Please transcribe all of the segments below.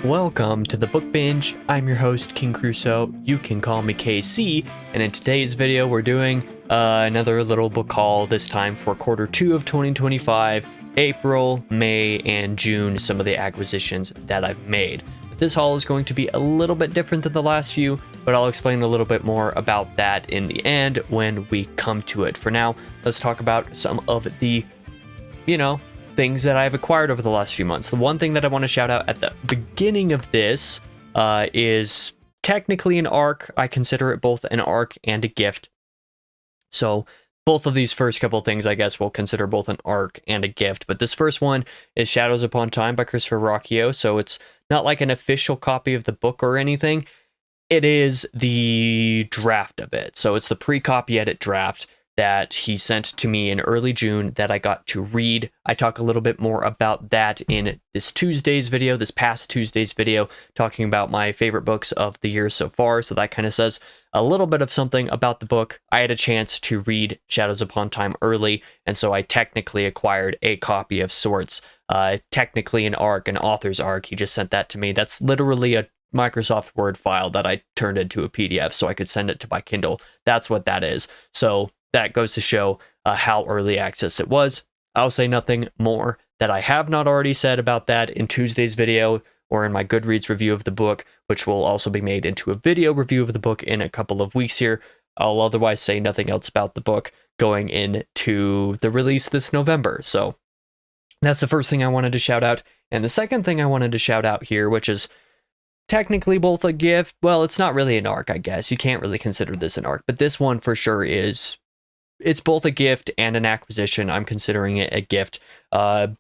Welcome to the Book Binge. I'm your host, King Crusoe. You can call me KC, and in today's video, we're doing another little book haul, this time for quarter 2 of 2025, April, May, and June, some of the acquisitions that I've made. This haul is going to be a little bit different than the last few, but I'll explain a little bit more about that in the end when we come to it. For now, let's talk about some of the, things that I've acquired over the last few months. The one thing that I want to shout out at the beginning of this is technically an arc. I consider it both an arc and a gift. So both of these first couple things, I guess, we'll consider both an arc and a gift. But this first one is Shadows Upon Time by Christopher Ruocchio. So it's not like an official copy of the book or anything. It is the draft of it. So it's the pre-copy edit draft that he sent to me in early June that I got to read. I talk a little bit more about that in this past Tuesday's video, talking about my favorite books of the year so far. So that kind of says a little bit of something about the book. I had a chance to read Shadows Upon Time early, and so I technically acquired a copy of sorts. Technically an arc, an author's arc. He just sent that to me. That's literally a Microsoft Word file that I turned into a PDF so I could send it to my Kindle. That's what that is. So that goes to show how early access it was. I'll say nothing more that I have not already said about that in Tuesday's video or in my Goodreads review of the book, which will also be made into a video review of the book in a couple of weeks here. I'll otherwise say nothing else about the book going into the release this November. So that's the first thing I wanted to shout out. And the second thing I wanted to shout out here, which is technically both a gift. Well, it's not really an arc, I guess. You can't really consider this an arc, but this one for sure is. It's both a gift and an acquisition. I'm considering it a gift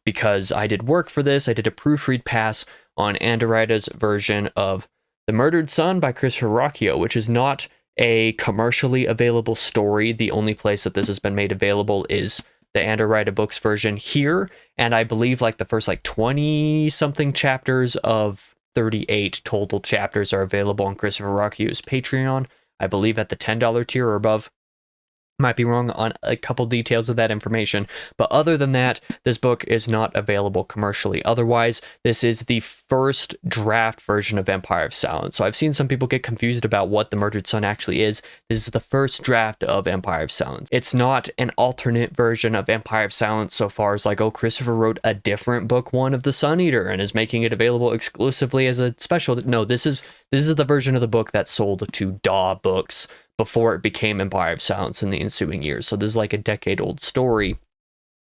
because I did work for this. I did a proofread pass on Andorita's version of The Murdered Son by Christopher Ruocchio, which is not a commercially available story. The only place that this has been made available is the Andorita Books version here. And I believe the first 20-something chapters of 38 total chapters are available on Christopher Ruocchio's Patreon. I believe at the $10 tier or above. Might be wrong on a couple details of that information, but other than that, this book is not available commercially. Otherwise, this is the first draft version of Empire of Silence. So I've seen some people get confused about what The Murdered Son actually is. This is the first draft of Empire of Silence. It's not an alternate version of Empire of Silence so far as Christopher wrote a different book one of the Sun Eater and is making it available exclusively as a special. No, this is the version of the book that sold to DAW Books before it became Empire of Silence in the ensuing years. So this is a decade-old story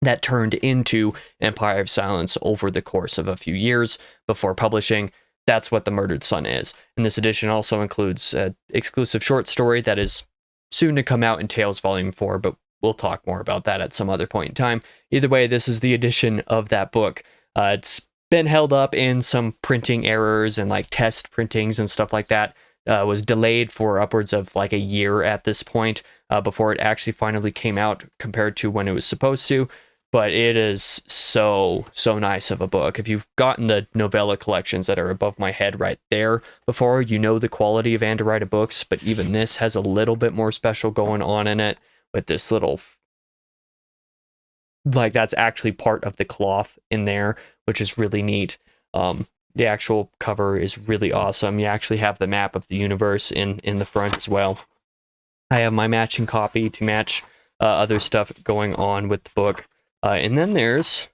that turned into Empire of Silence over the course of a few years before publishing. That's what The Murdered Son is. And this edition also includes an exclusive short story that is soon to come out in Tales Volume 4, but we'll talk more about that at some other point in time. Either way, this is the edition of that book. It's been held up in some printing errors and test printings and stuff like that. Was delayed for upwards of a year at this point before it actually finally came out compared to when it was supposed to. But it is so nice of a book. If you've gotten the novella collections that are above my head right there before, you know the quality of Andorita Books, but even this has a little bit more special going on in it with this little, that's actually part of the cloth in there, which is really neat. The actual cover is really awesome. You actually have the map of the universe in the front as well. I have my matching copy to match other stuff going on with the book. And then there's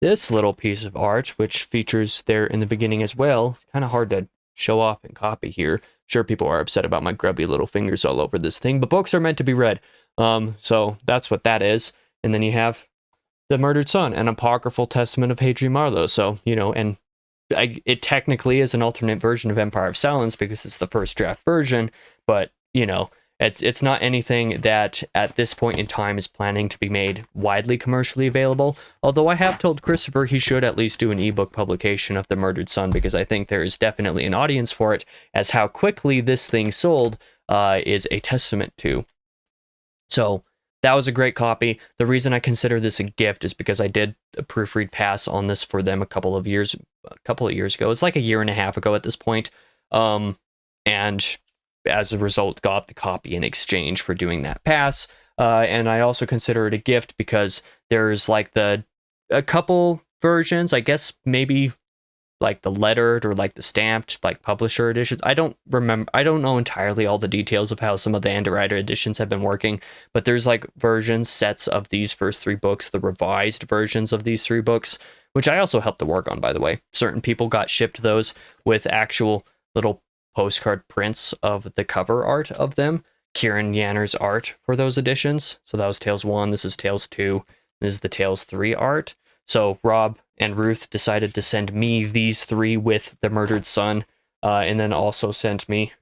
this little piece of art, which features there in the beginning as well. It's kind of hard to show off and copy here. Sure, people are upset about my grubby little fingers all over this thing, but books are meant to be read. So that's what that is. And then you have The Murdered Son, an apocryphal testament of Hadrian Marlowe. So, and it technically is an alternate version of Empire of Silence because it's the first draft version, but it's not anything that at this point in time is planning to be made widely commercially available. Although I have told Christopher he should at least do an ebook publication of The Murdered Son because I think there is definitely an audience for it, as how quickly this thing sold is a testament to. So that was a great copy. The reason I consider this a gift is because I did a proofread pass on this for them a couple of years ago. It's a year and a half ago at this point. And as a result, got the copy in exchange for doing that pass. And I also consider it a gift because there's a couple versions, I guess maybe like the lettered or like the stamped like publisher editions. I don't know entirely all the details of how some of the underwriter editions have been working, but there's like sets of these first 3 books, the revised versions of these 3 books, which I also helped to work on, by the way. Certain people got shipped those with actual little postcard prints of the cover art of them. Kieran Yanner's art for those editions. So that was Tales 1, this is Tales 2, this is the Tales 3 art. So Rob and Ruth decided to send me these 3 with the murdered son, and then also sent me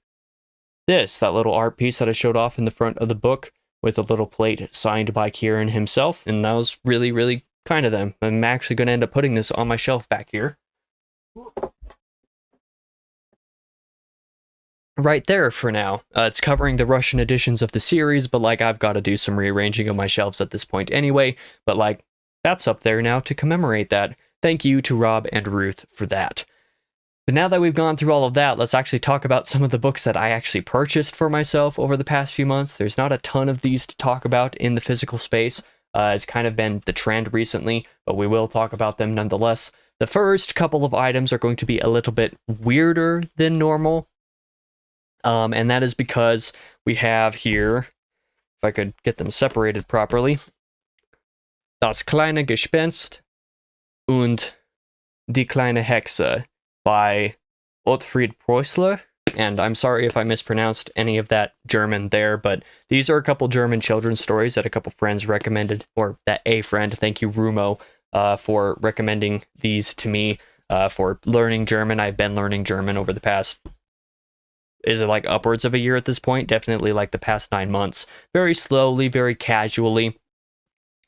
that little art piece that I showed off in the front of the book with a little plate signed by Kieran himself, and that was really, really kind of them. I'm actually going to end up putting this on my shelf back here. Right there for now. It's covering the Russian editions of the series, but like I've got to do some rearranging of my shelves at this point anyway, but like that's up there now to commemorate that. Thank you to Rob and Ruth for that. But now that we've gone through all of that, let's actually talk about some of the books that I actually purchased for myself over the past few months. There's not a ton of these to talk about in the physical space. It's kind of been the trend recently, but we will talk about them nonetheless. The first couple of items are going to be a little bit weirder than normal. And that is because we have here, if I could get them separated properly, Das kleine Gespenst und Die kleine Hexe by Ottfried Preußler. And I'm sorry if I mispronounced any of that German there, but these are a couple German children's stories that a couple friends recommended, or that a friend, thank you Rumo, for recommending these to me for learning German. I've been learning German over the past, is it like upwards of a year at this point? Definitely like the past 9 months. Very slowly, very casually.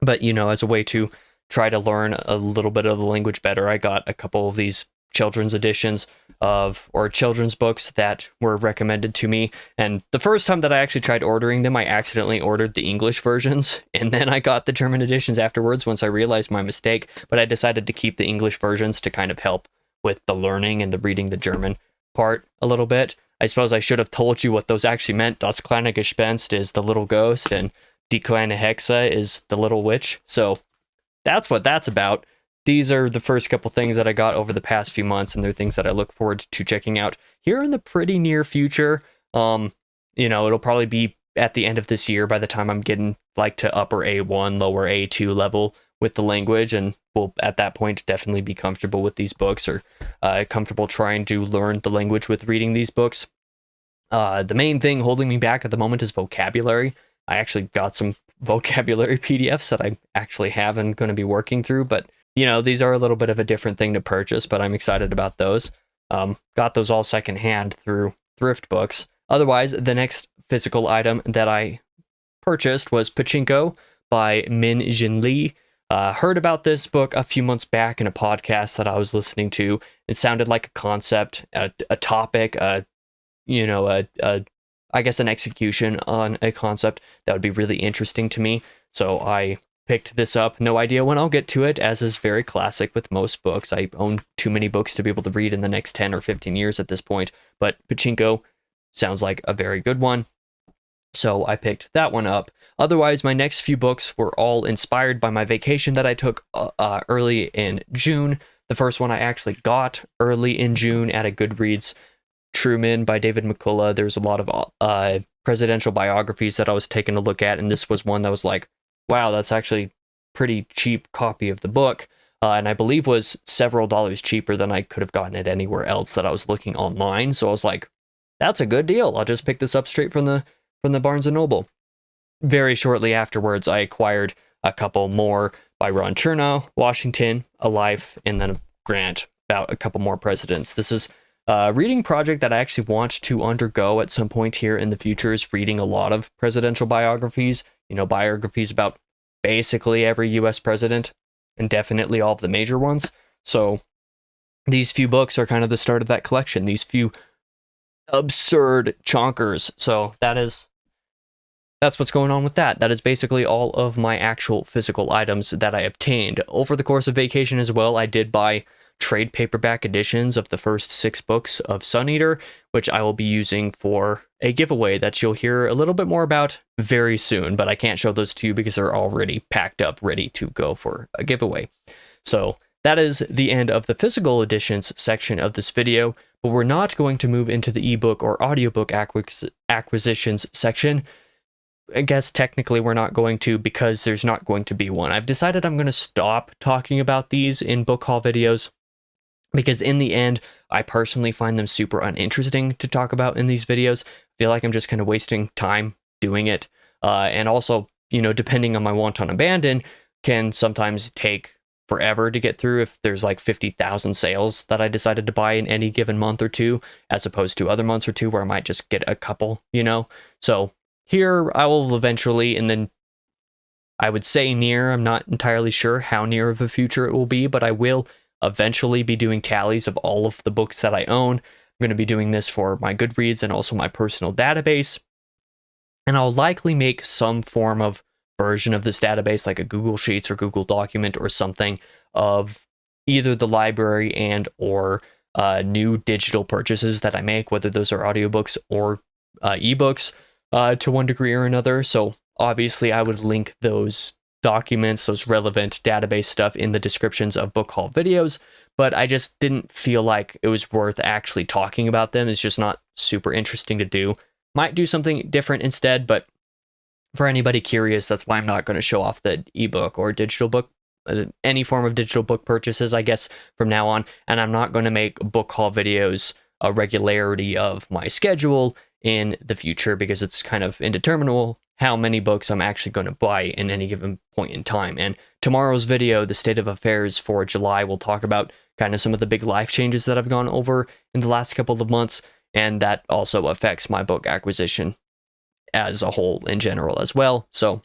But, you know, as a way to try to learn a little bit of the language better, I got a couple of these children's editions or children's books that were recommended to me. And the first time that I actually tried ordering them, I accidentally ordered the English versions. And then I got the German editions afterwards once I realized my mistake. But I decided to keep the English versions to kind of help with the learning and the reading the German part a little bit. I suppose I should have told you what those actually meant. Das kleine Gespenst is the little ghost, and Die kleine Hexe is the little witch. So that's what that's about. These are the first couple things that I got over the past few months, and they're things that I look forward to checking out here in the pretty near future. You know, it'll probably be at the end of this year by the time I'm getting like to upper A1, lower A2 level with the language, and will at that point definitely be comfortable with these books, or comfortable trying to learn the language with reading these books. The main thing holding me back at the moment is vocabulary. I actually got some vocabulary PDFs that I actually have and going to be working through, but you know, these are a little bit of a different thing to purchase, but I'm excited about those. Got those all secondhand through thrift books. Otherwise, the next physical item that I purchased was Pachinko by Min Jin Lee. Heard about this book a few months back in a podcast that I was listening to. It sounded like a concept, a topic, I guess an execution on a concept that would be really interesting to me. So I picked this up. No idea when I'll get to it, as is very classic with most books. I own too many books to be able to read in the next 10 or 15 years at this point, but Pachinko sounds like a very good one. So I picked that one up. Otherwise, my next few books were all inspired by my vacation that I took early in June. The first one I actually got early in June at a Goodreads, Truman by David McCullough. There's a lot of presidential biographies that I was taking a look at, and this was one that was like, wow, that's actually pretty cheap copy of the book, and I believe was several dollars cheaper than I could have gotten it anywhere else that I was looking online. So I was like, that's a good deal. I'll just pick this up straight from the Barnes & Noble. Very shortly afterwards, I acquired a couple more by Ron Chernow, Washington, A Life, and then Grant, about a couple more presidents. This is a reading project that I actually want to undergo at some point here in the future, is reading a lot of presidential biographies, you know, biographies about basically every US president, and definitely all of the major ones. So these few books are kind of the start of that collection, these few absurd chonkers. So that's what's going on with that. That is basically all of my actual physical items that I obtained. Over the course of vacation as well, I did buy trade paperback editions of the first 6 books of Sun Eater, which I will be using for a giveaway that you'll hear a little bit more about very soon, but I can't show those to you because they're already packed up, ready to go for a giveaway. So that is the end of the physical editions section of this video, but we're not going to move into the ebook or audiobook acquisitions section. I guess technically we're not going to, because there's not going to be one. I've decided I'm going to stop talking about these in book haul videos, because in the end, I personally find them super uninteresting to talk about in these videos. I feel like I'm just kind of wasting time doing it. And also, you know, depending on my want on abandon, can sometimes take forever to get through if there's like 50,000 sales that I decided to buy in any given month or two, as opposed to other months or two where I might just get a couple, you know? So here I will eventually, and then I would say near, I'm not entirely sure how near of a future it will be, but I will eventually be doing tallies of all of the books that I own. I'm going to be doing this for my Goodreads and also my personal database. And I'll likely make some form of version of this database, like a Google Sheets or Google document or something, of either the library and or new digital purchases that I make, whether those are audiobooks or ebooks to one degree or another. So obviously I would link those documents, those relevant database stuff, in the descriptions of book haul videos, but I just didn't feel like it was worth actually talking about them. It's just not super interesting to do. Might do something different instead, but for anybody curious, that's why I'm not going to show off the ebook or digital book, any form of digital book purchases, I guess, from now on. And I'm not going to make book haul videos a regularity of my schedule in the future, because it's kind of indeterminable how many books I'm actually going to buy in any given point in time. And tomorrow's video, the state of affairs for July, will talk about kind of some of the big life changes that I've gone over in the last couple of months, and that also affects my book acquisition as a whole in general as well. So,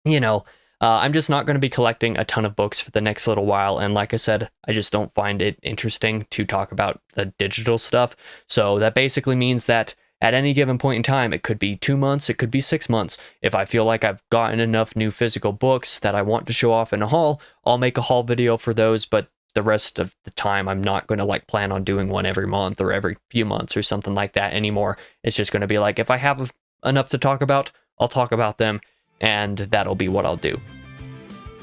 you know, I'm just not going to be collecting a ton of books for the next little while. And like I said, I just don't find it interesting to talk about the digital stuff. So that basically means that at any given point in time, it could be 2 months, it could be 6 months. If I feel like I've gotten enough new physical books that I want to show off in a haul, I'll make a haul video for those. But the rest of the time, I'm not going to like plan on doing one every month or every few months or something like that anymore. It's just going to be like, if I have enough to talk about, I'll talk about them, and that'll be what I'll do.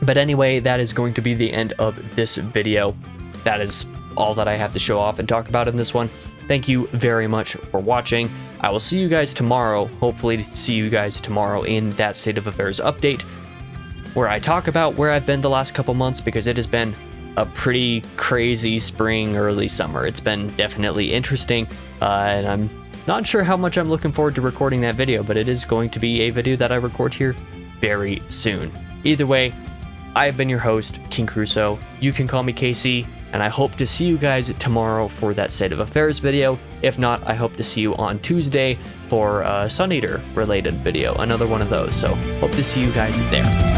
But anyway, that is going to be the end of this video. That is all that I have to show off and talk about in this one. Thank you very much for watching. I will see you guys tomorrow. Hopefully see you guys tomorrow in that State of Affairs update, where I talk about where I've been the last couple months, because it has been a pretty crazy spring, early summer. It's been definitely interesting, and I'm not sure how much I'm looking forward to recording that video, but it is going to be a video that I record here very soon. Either way, I've been your host, King Crusoe. You can call me KC, and I hope to see you guys tomorrow for that State of Affairs video. If not, I hope to see you on Tuesday for a Sun Eater related video, another one of those. So hope to see you guys there.